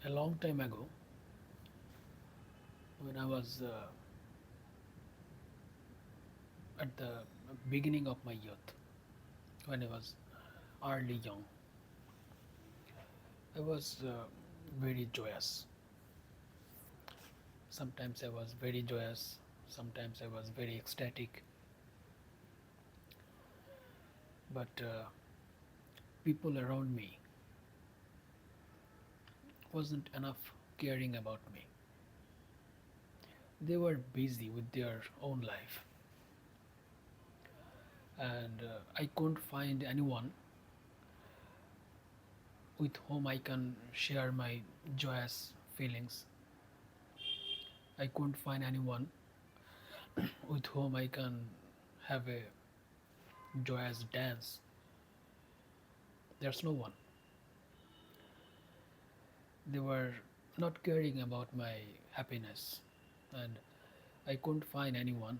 A long time ago, when I was at the beginning of my youth, when I was early young, I was very joyous. Sometimes I was very joyous, sometimes I was very ecstatic, but people around me wasn't enough caring about me. They were busy with their own life, and I couldn't find anyone with whom I can share my joyous feelings. I couldn't find anyone with whom I can have a joyous dance. There's no one. They were not caring about my happiness, and I couldn't find anyone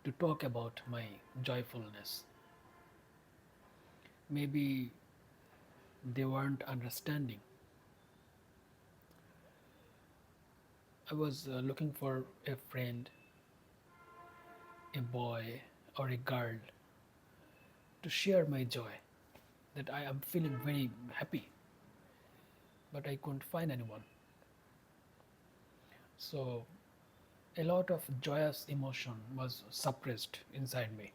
to talk about my joyfulness. Maybe they weren't understanding. I was looking for a friend, a boy, or a girl to share my joy, that I am feeling very happy, but I couldn't find anyone. So a lot of joyous emotion was suppressed inside me.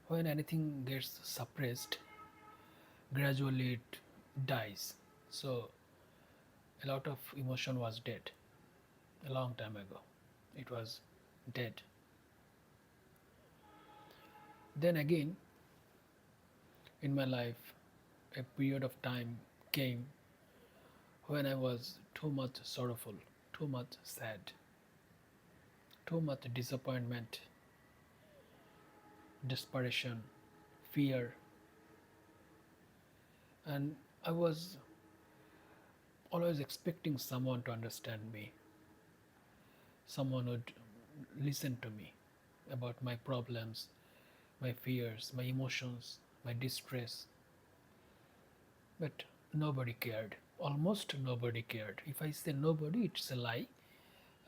When anything gets suppressed, gradually it dies. So a lot of emotion was dead a long time ago. It was dead. Then again, in my life, a period of time came when I was too much sorrowful, too much sad, too much disappointment, desperation, fear, and I was always expecting someone to understand me, someone would listen to me about my problems, my fears, my emotions, my distress. But nobody cared. Almost nobody cared. If I say nobody, it's a lie.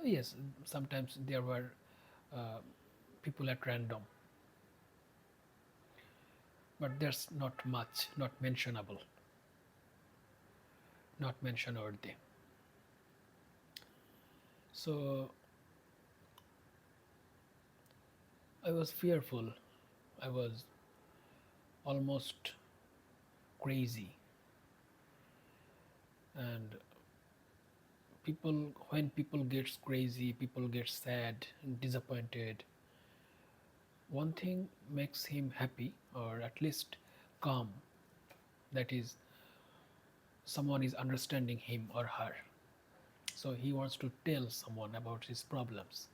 Yes, sometimes there were uh, people at random, but there's not much, not mentionable, not mention worthy. So I was fearful. I was almost crazy, and when people gets crazy, people get sad and disappointed, one thing makes him happy or at least calm, that is someone is understanding him or her, so he wants to tell someone about his problems.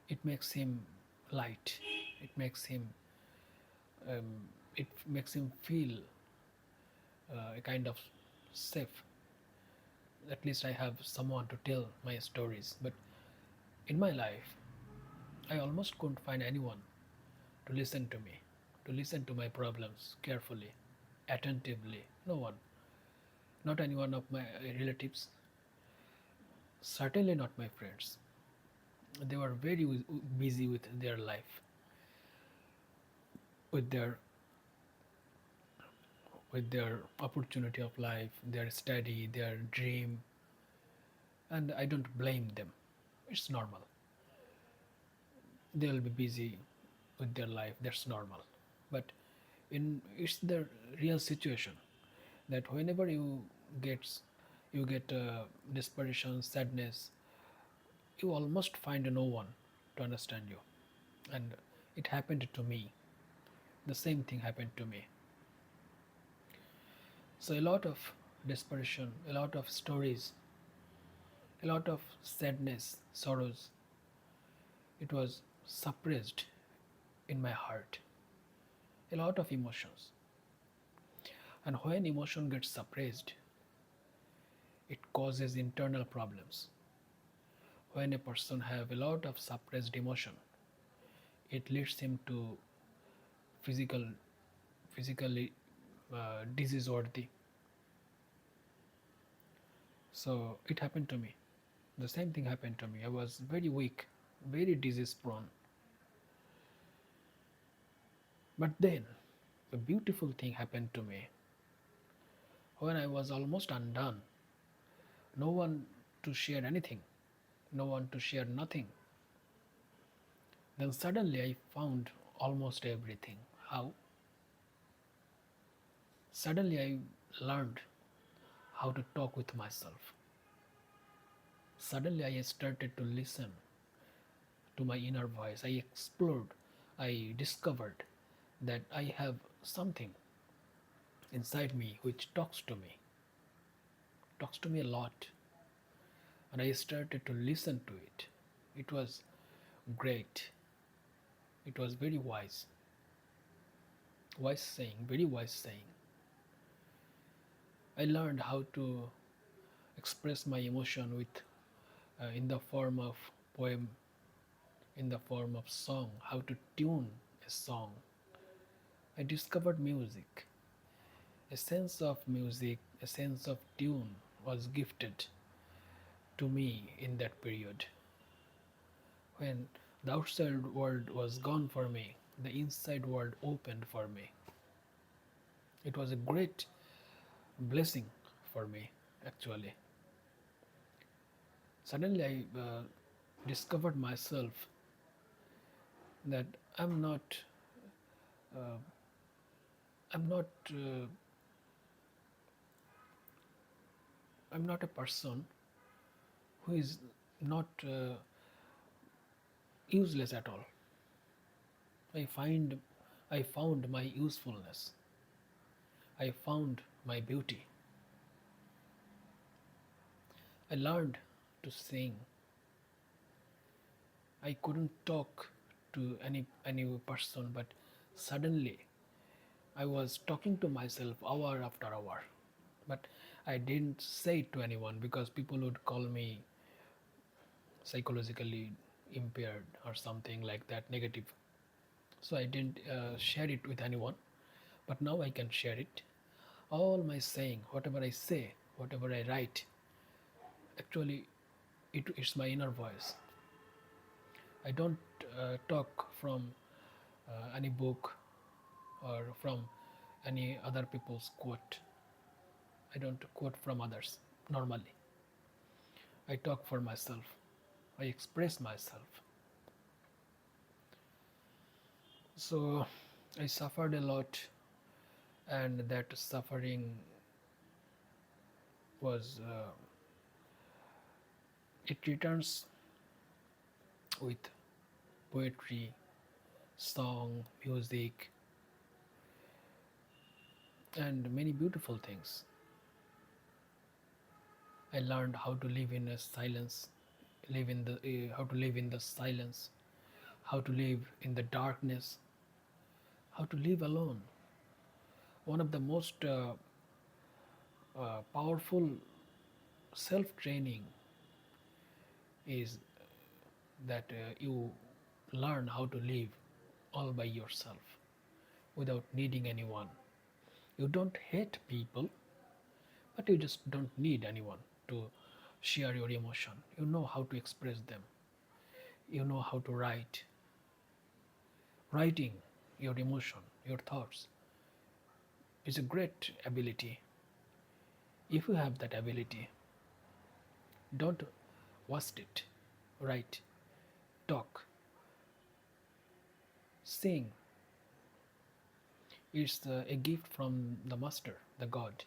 It makes him light, it makes him um, it makes him feel a kind of safe. At least I have someone to tell my stories. But in my life, I almost couldn't find anyone to listen to me, to listen to my problems carefully, attentively. No one. Not any one of my relatives, certainly not my friends. They were very busy with their life, with their opportunity of life, their study, their dream, and I don't blame them. It's normal. They will be busy with their life. That's normal. But in it's the real situation that whenever you get desperation, sadness, you almost find no one to understand you. And it happened to me. The same thing happened to me. So a lot of desperation, a lot of stories, a lot of sadness, sorrows, it was suppressed in my heart. A lot of emotions. And when emotion gets suppressed, it causes internal problems. When a person have a lot of suppressed emotion, it leads him to physical physically disease worthy. So it happened to me. The same thing happened to me. I was very weak, very disease prone. But then a beautiful thing happened to me when I was almost undone. No one to share anything, no one to share nothing. Then suddenly I found almost everything. How? Suddenly I learned how to talk with myself. Suddenly I started to listen to my inner voice. I explored, I discovered that I have something inside me which talks to me a lot, and I started to listen to it. It was great. It was very wise, wise saying, very wise saying. I learned how to express my emotion with in the form of poem, in the form of song, how to tune a song. I discovered music. A sense of music, a sense of tune was gifted to me in that period. When the outside world was gone for me, the inside world opened for me. It was a great blessing for me, actually. Suddenly, I discovered myself that I'm not, uh, I'm not, I'm not a person who is not useless at all. I find, I found my usefulness. I found my beauty. I learned to sing. I couldn't talk to any person, but suddenly I was talking to myself hour after hour. But I didn't say it to anyone because people would call me psychologically impaired or something like that, negative. So I didn't share it with anyone. But now I can share it. All my saying, whatever I say, whatever I write, actually it's my inner voice. I don't talk from any book or from any other people's quote. I don't quote from others normally. I talk for myself. I express myself. So I suffered a lot, and that suffering was it returns with poetry, song, music, and many beautiful things. I learned how to live in a silence, live in the how to live in the silence, how to live in the darkness, how to live alone. One of the most powerful self training is that you learn how to live all by yourself without needing anyone. You don't hate people, but you just don't need anyone to share your emotion. You know how to express them, you know how to write. Writing your emotion, your thoughts is a great ability. If you have that ability, don't waste it. Write, talk, sing. It's a gift from the master, the god.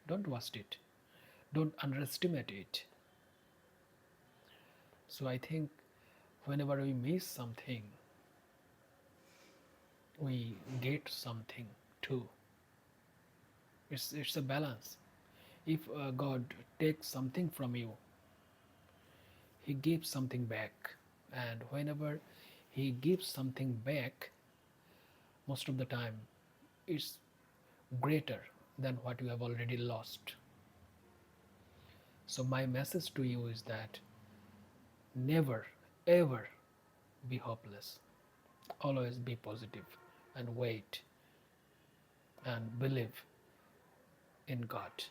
Don't waste it. Don't underestimate it. So I think whenever we miss something, we get something too. It's a balance. If God takes something from you, He gives something back. And whenever He gives something back, most of the time it's greater than what you have already lost. So, my message to you is that never ever be hopeless, always be positive and wait, than believe in God.